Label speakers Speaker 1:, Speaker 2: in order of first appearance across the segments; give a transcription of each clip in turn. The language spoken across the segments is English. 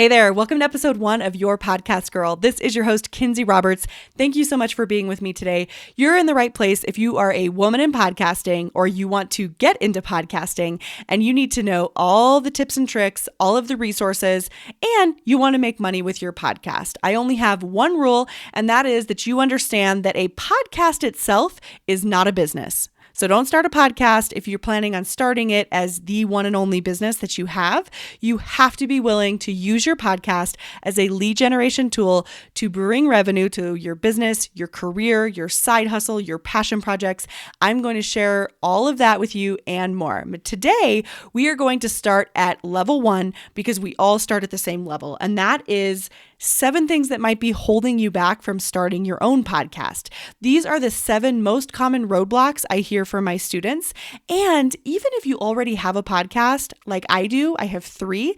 Speaker 1: Hey there, welcome to episode 1 of Your Podcast Girl. This is your host, Kinsey Roberts. Thank you so much for being with me today. You're in the right place if you are a woman in podcasting or you want to get into podcasting and you need to know all the tips and tricks, all of the resources, and you want to make money with your podcast. I only have one rule, and that is that you understand that a podcast itself is not a business. So don't start a podcast if you're planning on starting it as the one and only business that you have. You have to be willing to use your podcast as a lead generation tool to bring revenue to your business, your career, your side hustle, your passion projects. I'm going to share all of that with you and more. But today, we are going to start at level 1 because we all start at the same level, and that is 7 things that might be holding you back from starting your own podcast. These are the 7 most common roadblocks I hear from my students. And even if you already have a podcast like I do, I have 3,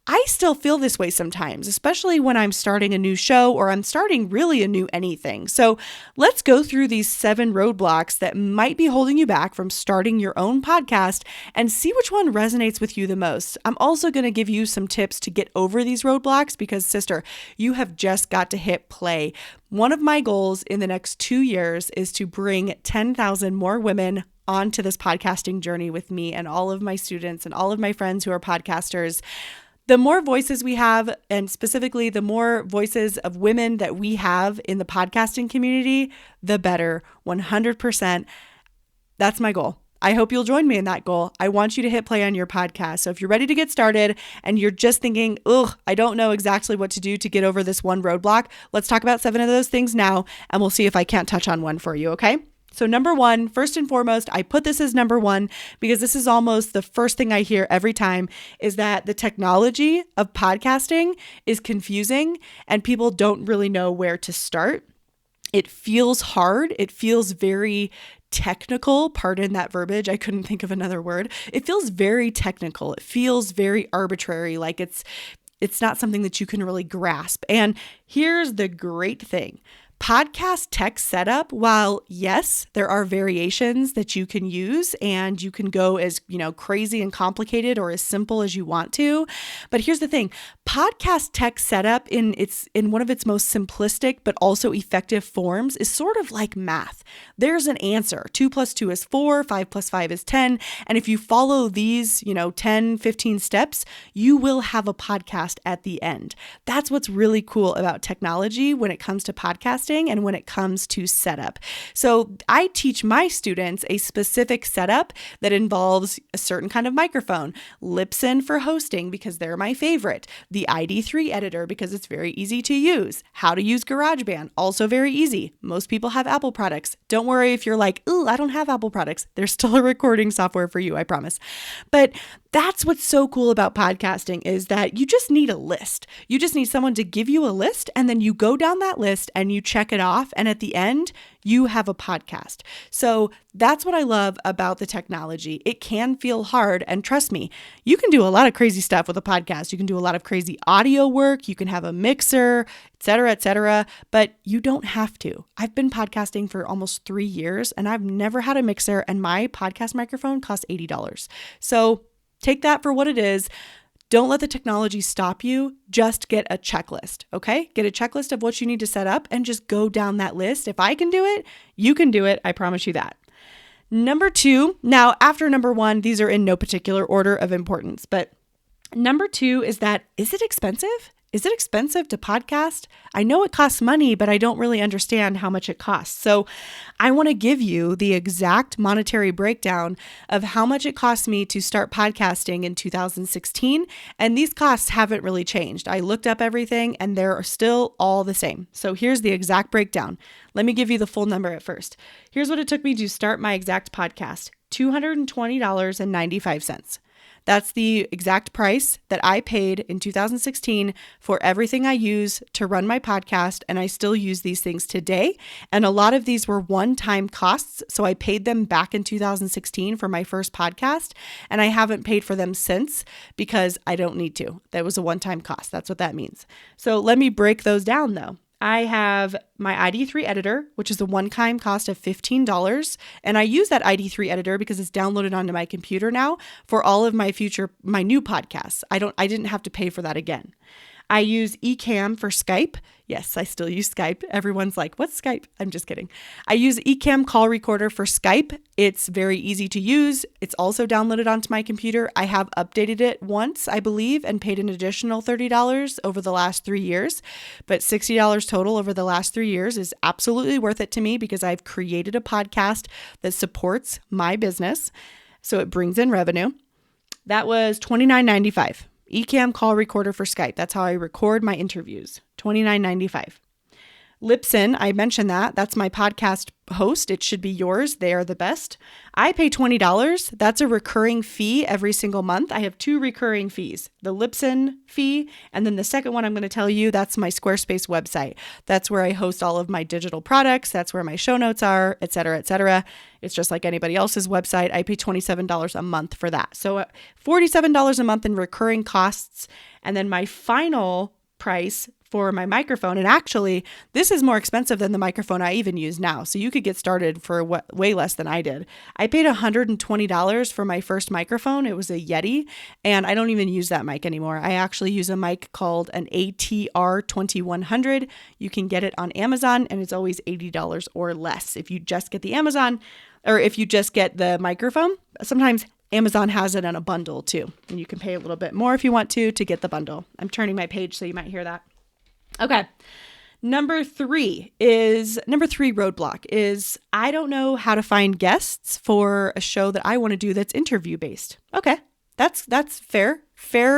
Speaker 1: I still feel this way sometimes, especially when I'm starting a new show or I'm starting really a new anything. So let's go through these 7 roadblocks that might be holding you back from starting your own podcast and see which one resonates with you the most. I'm also going to give you some tips to get over these roadblocks because, sister, you have just got to hit play. One of my goals in the next 2 years is to bring 10,000 more women onto this podcasting journey with me and all of my students and all of my friends who are podcasters. The more voices we have, and specifically the more voices of women that we have in the podcasting community, the better, 100%. That's my goal. I hope you'll join me in that goal. I want you to hit play on your podcast. So if you're ready to get started and you're just thinking, I don't know exactly what to do to get over this one roadblock, let's talk about 7 of those things now, and we'll see if I can't touch on one for you, okay? So number 1, first and foremost, I put this as number 1 because this is almost the first thing I hear every time, is that the technology of podcasting is confusing and people don't really know where to start. It feels hard. It feels very technical. Pardon that verbiage. I couldn't think of another word. It feels very technical. It feels very arbitrary, like it's not something that you can really grasp. And here's the great thing. Podcast tech setup, while yes, there are variations that you can use and you can go as, crazy and complicated or as simple as you want to. But here's the thing, podcast tech setup in one of its most simplistic but also effective forms is sort of like math. There's an answer. 2 + 2 is 4, 5 + 5 is 10. And if you follow these, 10, 15 steps, you will have a podcast at the end. That's what's really cool about technology when it comes to podcasting and when it comes to setup. So I teach my students a specific setup that involves a certain kind of microphone, Libsyn for hosting because they're my favorite, the ID3 editor because it's very easy to use, how to use GarageBand, also very easy. Most people have Apple products. Don't worry if you're like, I don't have Apple products. There's still a recording software for you, I promise. But that's what's so cool about podcasting is that you just need a list. You just need someone to give you a list and then you go down that list and you check it off. And at the end, you have a podcast. So that's what I love about the technology. It can feel hard. And trust me, you can do a lot of crazy stuff with a podcast. You can do a lot of crazy audio work. You can have a mixer, et cetera, but you don't have to. I've been podcasting for almost 3 years and I've never had a mixer and my podcast microphone costs $80. So take that for what it is. Don't let the technology stop you. Just get a checklist, okay? Get a checklist of what you need to set up and just go down that list. If I can do it, you can do it. I promise you that. Number 2, now after number 1, these are in no particular order of importance, but number 2 is that, is it expensive? Is it expensive to podcast? I know it costs money, but I don't really understand how much it costs. So I want to give you the exact monetary breakdown of how much it cost me to start podcasting in 2016. And these costs haven't really changed. I looked up everything and they're still all the same. So here's the exact breakdown. Let me give you the full number at first. Here's what it took me to start my exact podcast, $220.95. That's the exact price that I paid in 2016 for everything I use to run my podcast, and I still use these things today. And a lot of these were one-time costs, so I paid them back in 2016 for my first podcast, and I haven't paid for them since because I don't need to. That was a one-time cost. That's what that means. So let me break those down though. I have my ID3 editor, which is a one-time cost of $15. And I use that ID3 editor because it's downloaded onto my computer now for all of my new podcasts. I didn't have to pay for that again. I use Ecamm for Skype. Yes, I still use Skype. Everyone's like, what's Skype? I'm just kidding. I use Ecamm Call Recorder for Skype. It's very easy to use. It's also downloaded onto my computer. I have updated it once, I believe, and paid an additional $30 over the last 3 years. But $60 total over the last 3 years is absolutely worth it to me because I've created a podcast that supports my business. So it brings in revenue. That was $29.95. Ecamm Call Recorder for Skype. That's how I record my interviews. $29.95. Libsyn, I mentioned that. That's my podcast host. It should be yours. They are the best. I pay $20. That's a recurring fee every single month. I have 2 recurring fees, the Libsyn fee, and then the second one I'm going to tell you, that's my Squarespace website. That's where I host all of my digital products. That's where my show notes are, et cetera, et cetera. It's just like anybody else's website. I pay $27 a month for that. So $47 a month in recurring costs. And then my final price for my microphone. And actually, this is more expensive than the microphone I even use now. So you could get started for way less than I did. I paid $120 for my first microphone. It was a Yeti, and I don't even use that mic anymore. I actually use a mic called an ATR 2100. You can get it on Amazon, and it's always $80 or less if you just get the Amazon, or if you just get the microphone. Sometimes Amazon has it in a bundle too, and you can pay a little bit more if you want to get the bundle. I'm turning my page so you might hear that. Okay. Number three roadblock is I don't know how to find guests for a show that I want to do that's interview based. Okay. That's fair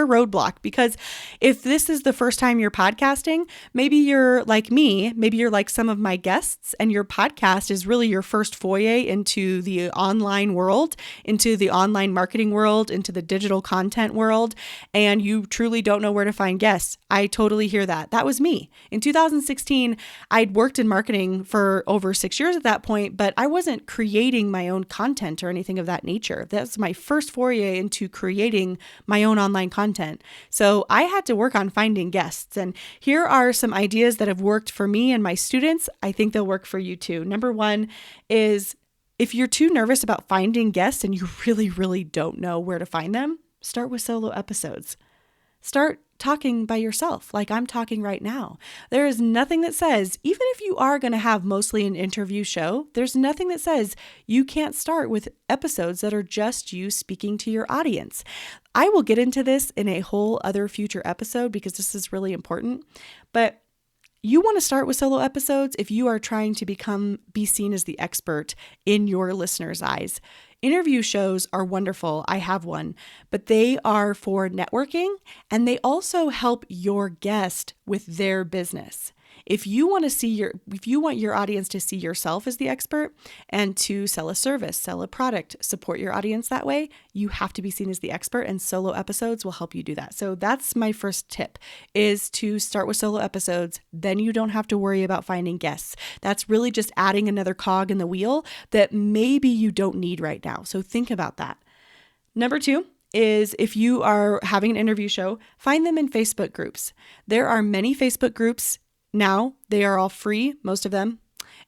Speaker 1: roadblock, because if this is the first time you're podcasting, maybe you're like me, maybe you're like some of my guests, and your podcast is really your first foray into the online world, into the online marketing world, into the digital content world, and you truly don't know where to find guests. I totally hear that. That was me. In 2016, I'd worked in marketing for over 6 years at that point, but I wasn't creating my own content or anything of that nature. That's my first foray into creating my own online content. So I had to work on finding guests. And here are some ideas that have worked for me and my students. I think they'll work for you too. Number one is, if you're too nervous about finding guests and you really don't know where to find them, start with solo episodes. Start talking by yourself like I'm talking right now. There is nothing that says, even if you are going to have mostly an interview show, there's nothing that says you can't start with episodes that are just you speaking to your audience. I will get into this in a whole other future episode because this is really important, but you want to start with solo episodes if you are trying to be seen as the expert in your listeners' eyes. Interview shows are wonderful. I have one, but they are for networking, and they also help your guest with their business. If you want your audience to see yourself as the expert and to sell a service, sell a product, support your audience that way, you have to be seen as the expert, and solo episodes will help you do that. So that's my first tip, is to start with solo episodes. Then you don't have to worry about finding guests. That's really just adding another cog in the wheel that maybe you don't need right now. So think about that. Number two is, if you are having an interview show, find them in Facebook groups. There are many Facebook groups now. They are all free, most of them.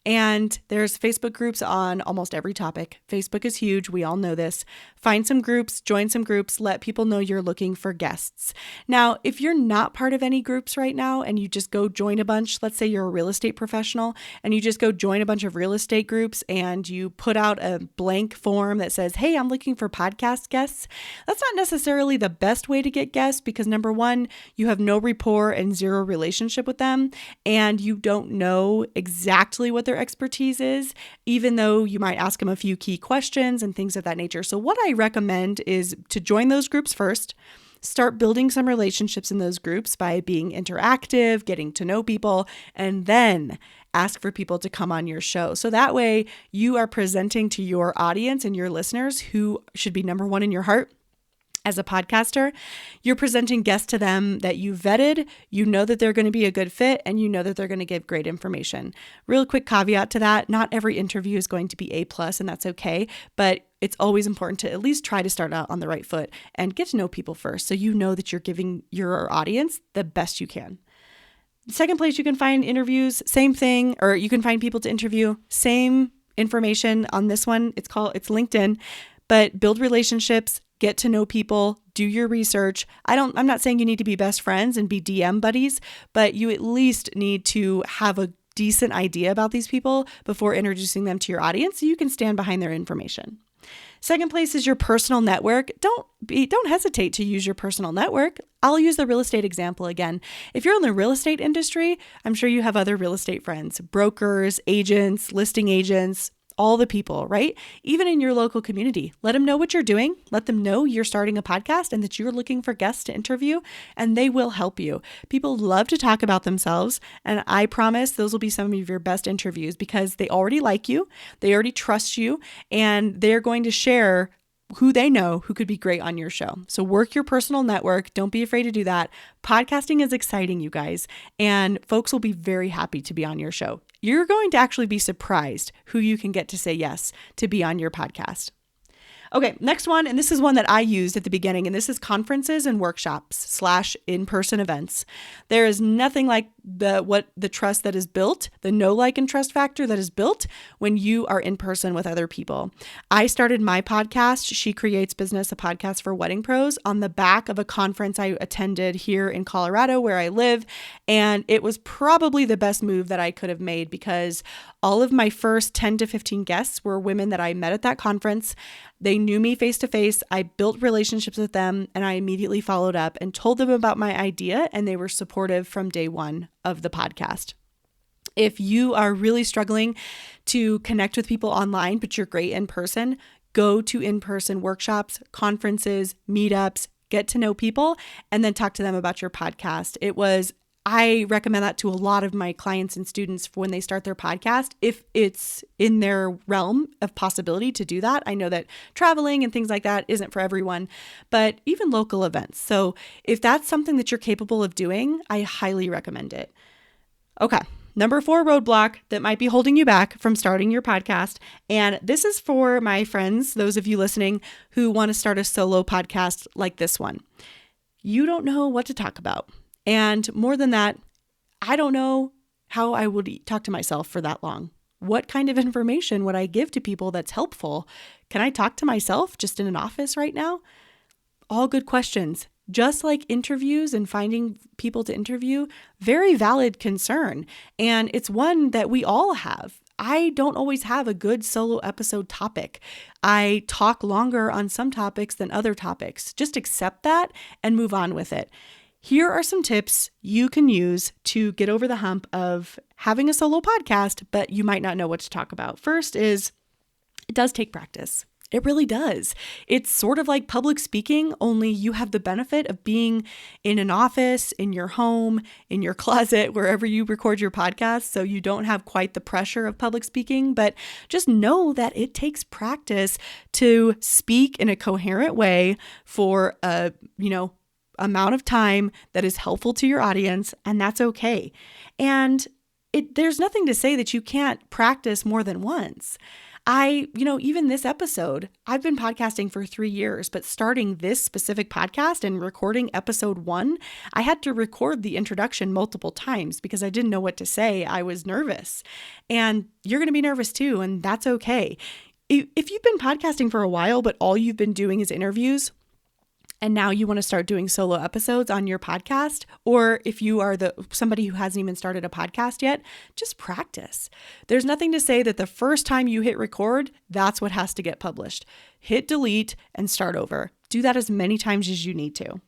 Speaker 1: And there's Facebook groups on almost every topic. Facebook is huge. We all know this. Find some groups, join some groups, let people know you're looking for guests. Now, if you're not part of any groups right now and you just go join a bunch, let's say you're a real estate professional and you just go join a bunch of real estate groups and you put out a blank form that says, hey, I'm looking for podcast guests. That's not necessarily the best way to get guests, because number one, you have no rapport and zero relationship with them, and you don't know exactly what their expertise is, even though you might ask them a few key questions and things of that nature. So what I recommend is to join those groups first, start building some relationships in those groups by being interactive, getting to know people, and then ask for people to come on your show. So that way you are presenting to your audience and your listeners, who should be number one in your heart. As a podcaster, you're presenting guests to them that you vetted, you know that they're going to be a good fit, and you know that they're going to give great information. Real quick caveat to that, not every interview is going to be A+, and that's okay, but it's always important to at least try to start out on the right foot and get to know people first, so you know that you're giving your audience the best you can. Second place you can find interviews, same thing, or you can find people to interview, same information on this one. It's LinkedIn. But build relationships, get to know people, do your research. I'm not saying you need to be best friends and be DM buddies, but you at least need to have a decent idea about these people before introducing them to your audience so you can stand behind their information. Second place is your personal network. Don't hesitate to use your personal network. I'll use the real estate example again. If you're in the real estate industry, I'm sure you have other real estate friends, brokers, agents, listing agents, all the people, right? Even in your local community, let them know what you're doing. Let them know you're starting a podcast and that you're looking for guests to interview, and they will help you. People love to talk about themselves, and I promise those will be some of your best interviews because they already like you, they already trust you, and they're going to share who they know who could be great on your show. So work your personal network. Don't be afraid to do that. Podcasting is exciting, you guys, and folks will be very happy to be on your show. You're going to actually be surprised who you can get to say yes to be on your podcast. Okay, next one, and this is one that I used at the beginning, and this is conferences and workshops / in-person events. There is nothing like the trust that is built, the know, like, and trust factor that is built when you are in person with other people. I started my podcast, She Creates Business, a podcast for wedding pros, on the back of a conference I attended here in Colorado where I live, and it was probably the best move that I could have made because all of my first 10 to 15 guests were women that I met at that conference. They knew me face to face. I built relationships with them, and I immediately followed up and told them about my idea, and they were supportive from day one of the podcast. If you are really struggling to connect with people online, but you're great in person, go to in-person workshops, conferences, meetups, get to know people, and then talk to them about your podcast. I recommend that to a lot of my clients and students when they start their podcast, if it's in their realm of possibility to do that. I know that traveling and things like that isn't for everyone, but even local events. So if that's something that you're capable of doing, I highly recommend it. Okay. Number 4 roadblock that might be holding you back from starting your podcast. And this is for my friends, those of you listening who want to start a solo podcast like this one. You don't know what to talk about. And more than that, I don't know how I would talk to myself for that long. What kind of information would I give to people that's helpful? Can I talk to myself just in an office right now? All good questions. Just like interviews and finding people to interview, very valid concern. And it's one that we all have. I don't always have a good solo episode topic. I talk longer on some topics than other topics. Just accept that and move on with it. Here are some tips you can use to get over the hump of having a solo podcast, but you might not know what to talk about. First is, it does take practice. It really does. It's sort of like public speaking, only you have the benefit of being in an office, in your home, in your closet, wherever you record your podcast. So you don't have quite the pressure of public speaking, but just know that it takes practice to speak in a coherent way for amount of time that is helpful to your audience, and that's okay. And there's nothing to say that you can't practice more than once. Even this episode, I've been podcasting for 3 years, but starting this specific podcast and recording episode 1, I had to record the introduction multiple times because I didn't know what to say. I was nervous, and you're going to be nervous too, and that's okay. If you've been podcasting for a while, but all you've been doing is interviews, and now you want to start doing solo episodes on your podcast, or if you are somebody who hasn't even started a podcast yet, just practice. There's nothing to say that the first time you hit record, that's what has to get published. Hit delete and start over. Do that as many times as you need to.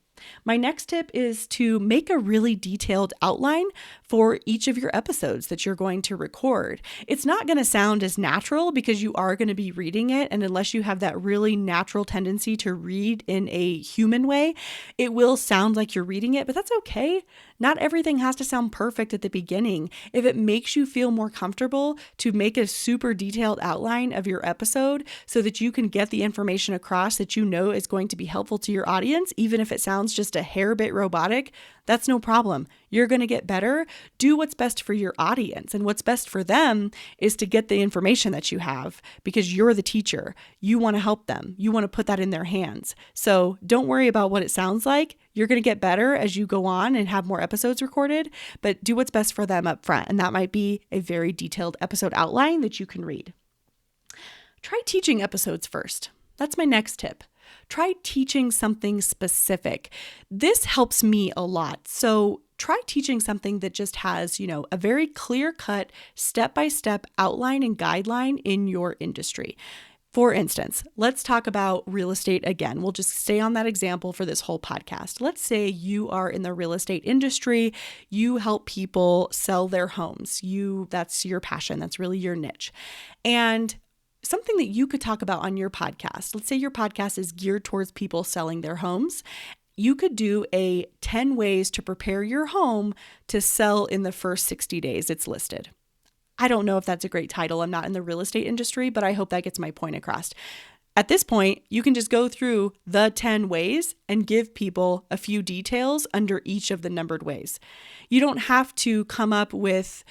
Speaker 1: My next tip is to make a really detailed outline for each of your episodes that you're going to record. It's not going to sound as natural because you are going to be reading it, and unless you have that really natural tendency to read in a human way, it will sound like you're reading it, but that's okay. Not everything has to sound perfect at the beginning. If it makes you feel more comfortable to make a super detailed outline of your episode so that you can get the information across that you know is going to be helpful to your audience, even if it sounds just a hair bit robotic, that's no problem. You're going to get better. Do what's best for your audience. And what's best for them is to get the information that you have because you're the teacher. You want to help them. You want to put that in their hands. So don't worry about what it sounds like. You're going to get better as you go on and have more episodes recorded, but do what's best for them up front. And that might be a very detailed episode outline that you can read. Try teaching episodes first. That's my next tip. Try teaching something specific. This helps me a lot. So try teaching something that just has, a very clear-cut, step-by-step outline and guideline in your industry. For instance, let's talk about real estate again. We'll just stay on that example for this whole podcast. Let's say you are in the real estate industry. You help people sell their homes. That's your passion. That's really your niche. And something that you could talk about on your podcast. Let's say your podcast is geared towards people selling their homes. You could do a 10 ways to prepare your home to sell in the first 60 days it's listed. I don't know if that's a great title. I'm not in the real estate industry, but I hope that gets my point across. At this point, you can just go through the 10 ways and give people a few details under each of the numbered ways. You don't have to come up with,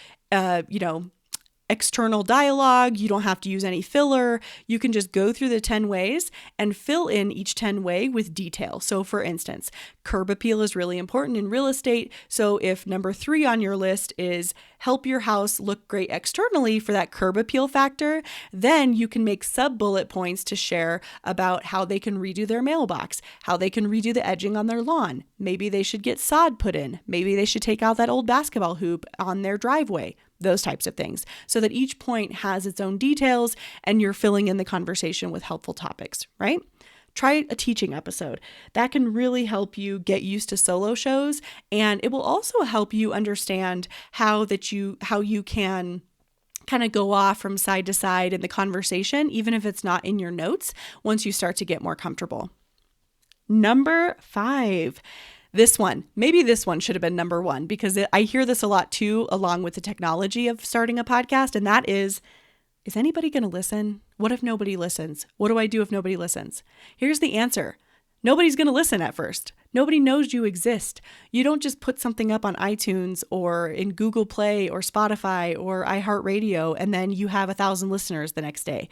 Speaker 1: external dialogue. You don't have to use any filler. You can just go through the 10 ways and fill in each 10 way with detail. So for instance, curb appeal is really important in real estate. So if number 3 on your list is help your house look great externally for that curb appeal factor, then you can make sub-bullet points to share about how they can redo their mailbox, how they can redo the edging on their lawn. Maybe they should get sod put in. Maybe they should take out that old basketball hoop on their driveway. Those types of things, so that each point has its own details and you're filling in the conversation with helpful topics, right? Try a teaching episode. That can really help you get used to solo shows, and it will also help you understand how you can kind of go off from side to side in the conversation, even if it's not in your notes, once you start to get more comfortable. Number 5. Maybe this one should have been number 1, because I hear this a lot too, along with the technology of starting a podcast. And that is anybody going to listen? What if nobody listens? What do I do if nobody listens? Here's the answer. Nobody's going to listen at first. Nobody knows you exist. You don't just put something up on iTunes or in Google Play or Spotify or iHeartRadio, and then you have 1,000 listeners the next day.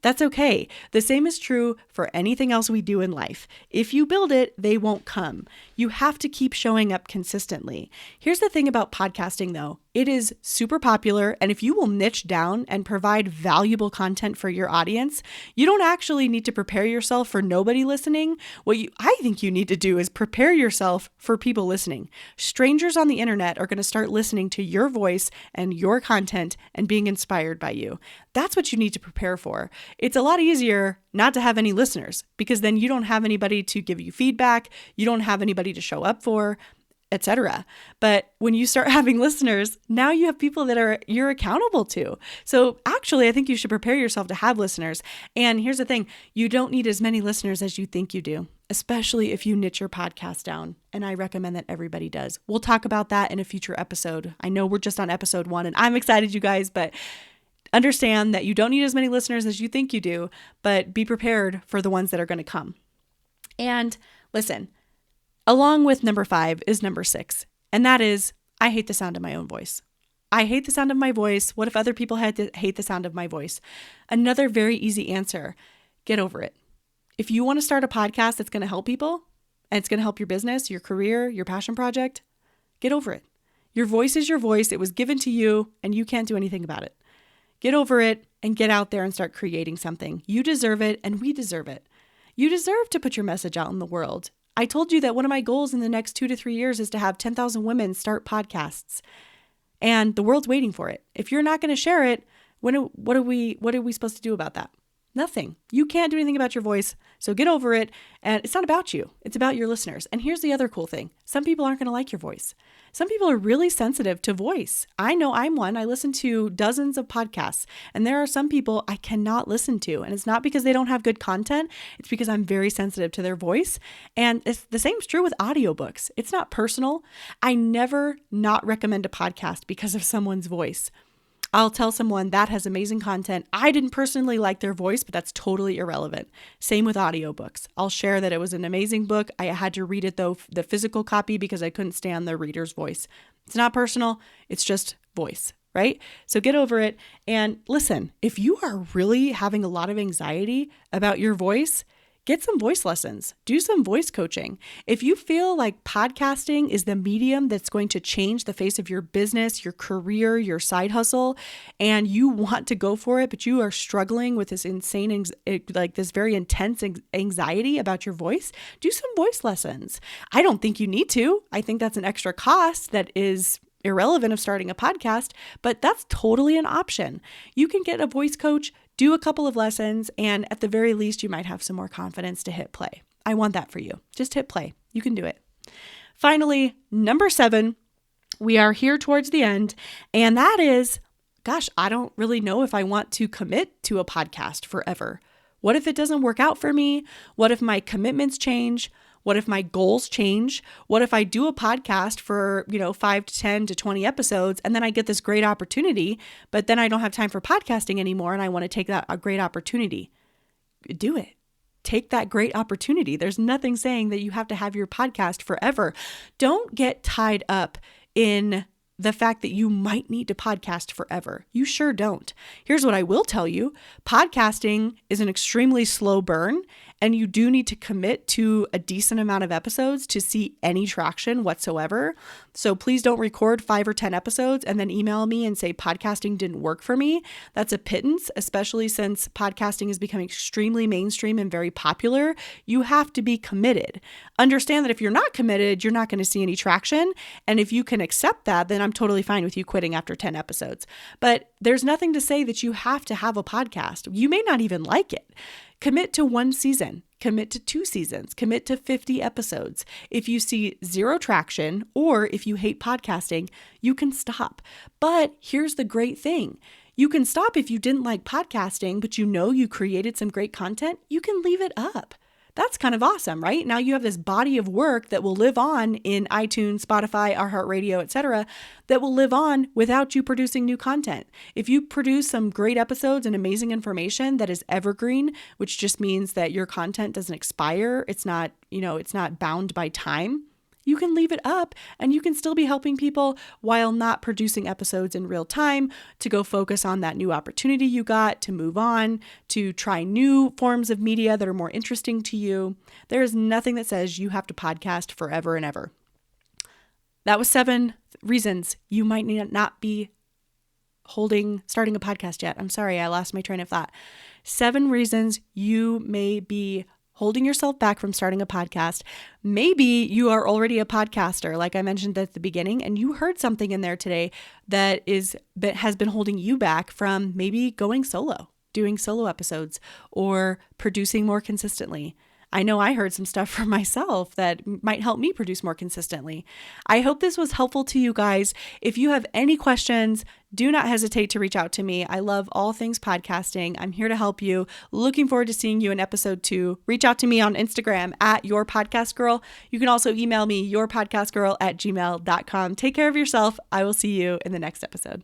Speaker 1: That's okay. The same is true for anything else we do in life. If you build it, they won't come. You have to keep showing up consistently. Here's the thing about podcasting though. It is super popular, and if you will niche down and provide valuable content for your audience, you don't actually need to prepare yourself for nobody listening. I think you need to do is prepare yourself for people listening. Strangers on the internet are going to start listening to your voice and your content and being inspired by you. That's what you need to prepare for. It's a lot easier not to have any listeners, because then you don't have anybody to give you feedback. You don't have anybody to show up for, etc. But when you start having listeners, now you have people that you're accountable to. So actually, I think you should prepare yourself to have listeners. And here's the thing, you don't need as many listeners as you think you do, especially if you niche your podcast down. And I recommend that everybody does. We'll talk about that in a future episode. I know we're just on episode 1 and I'm excited, you guys, but understand that you don't need as many listeners as you think you do, but be prepared for the ones that are going to come. And listen, along with number 5 is number 6. And that is, I hate the sound of my own voice. I hate the sound of my voice. What if other people had to hate the sound of my voice? Another very easy answer, get over it. If you want to start a podcast that's going to help people and it's going to help your business, your career, your passion project, get over it. Your voice is your voice. It was given to you and you can't do anything about it. Get over it and get out there and start creating something. You deserve it and we deserve it. You deserve to put your message out in the world. I told you that one of my goals in the next 2 to 3 years is to have 10,000 women start podcasts. And the world's waiting for it. If you're not going to share it, what are we supposed to do about that? Nothing. You can't do anything about your voice. So get over it. And it's not about you. It's about your listeners. And here's the other cool thing. Some people aren't going to like your voice. Some people are really sensitive to voice. I know I'm one. I listen to dozens of podcasts, and there are some people I cannot listen to. And it's not because they don't have good content. It's because I'm very sensitive to their voice. And the same is true with audiobooks. It's not personal. I never not recommend a podcast because of someone's voice. I'll tell someone that has amazing content. I didn't personally like their voice, but that's totally irrelevant. Same with audiobooks. I'll share that it was an amazing book. I had to read it though, the physical copy, because I couldn't stand the reader's voice. It's not personal. It's just voice, right? So get over it. And listen, if you are really having a lot of anxiety about your voice, get some voice lessons, do some voice coaching. If you feel like podcasting is the medium that's going to change the face of your business, your career, your side hustle, and you want to go for it, but you are struggling with this insane, like this very intense anxiety about your voice, do some voice lessons. I don't think you need to. I think that's an extra cost that is irrelevant of starting a podcast, but that's totally an option. You can get a voice coach, do a couple of lessons, and at the very least, you might have some more confidence to hit play. I want that for you. Just hit play. You can do it. Finally, number 7, we are here towards the end, and that is, gosh, I don't really know if I want to commit to a podcast forever. What if it doesn't work out for me? What if my commitments change? What if my goals change? What if I do a podcast for, 5 to 10 to 20 episodes and then I get this great opportunity, but then I don't have time for podcasting anymore and I want to take that a great opportunity? Do it. Take that great opportunity. There's nothing saying that you have to have your podcast forever. Don't get tied up in the fact that you might need to podcast forever. You sure don't. Here's what I will tell you. Podcasting is an extremely slow burn, and you do need to commit to a decent amount of episodes to see any traction whatsoever. So please don't record 5 or 10 episodes and then email me and say podcasting didn't work for me. That's a pittance, especially since podcasting is becoming extremely mainstream and very popular. You have to be committed. Understand that if you're not committed, you're not going to see any traction. And if you can accept that, then I'm totally fine with you quitting after 10 episodes. But there's nothing to say that you have to have a podcast. You may not even like it. Commit to 1 season, commit to 2 seasons, commit to 50 episodes. If you see 0 traction, or if you hate podcasting, you can stop. But here's the great thing. You can stop if you didn't like podcasting, but you created some great content, you can leave it up. That's kind of awesome, right? Now you have this body of work that will live on in iTunes, Spotify, iHeartRadio, etc., that will live on without you producing new content. If you produce some great episodes and amazing information that is evergreen, which just means that your content doesn't expire, it's not bound by time, you can leave it up and you can still be helping people while not producing episodes in real time to go focus on that new opportunity you got, to move on, to try new forms of media that are more interesting to you. There is nothing that says you have to podcast forever and ever. That was 7 reasons you might not be starting a podcast yet. I'm sorry, I lost my train of thought. 7 reasons you may be holding yourself back from starting a podcast. Maybe you are already a podcaster, like I mentioned at the beginning, and you heard something in there today that has been holding you back from maybe going solo, doing solo episodes, or producing more consistently. I know I heard some stuff from myself that might help me produce more consistently. I hope this was helpful to you guys. If you have any questions, do not hesitate to reach out to me. I love all things podcasting. I'm here to help you. Looking forward to seeing you in episode 2. Reach out to me on Instagram at yourpodcastgirl. You can also email me yourpodcastgirl@gmail.com. Take care of yourself. I will see you in the next episode.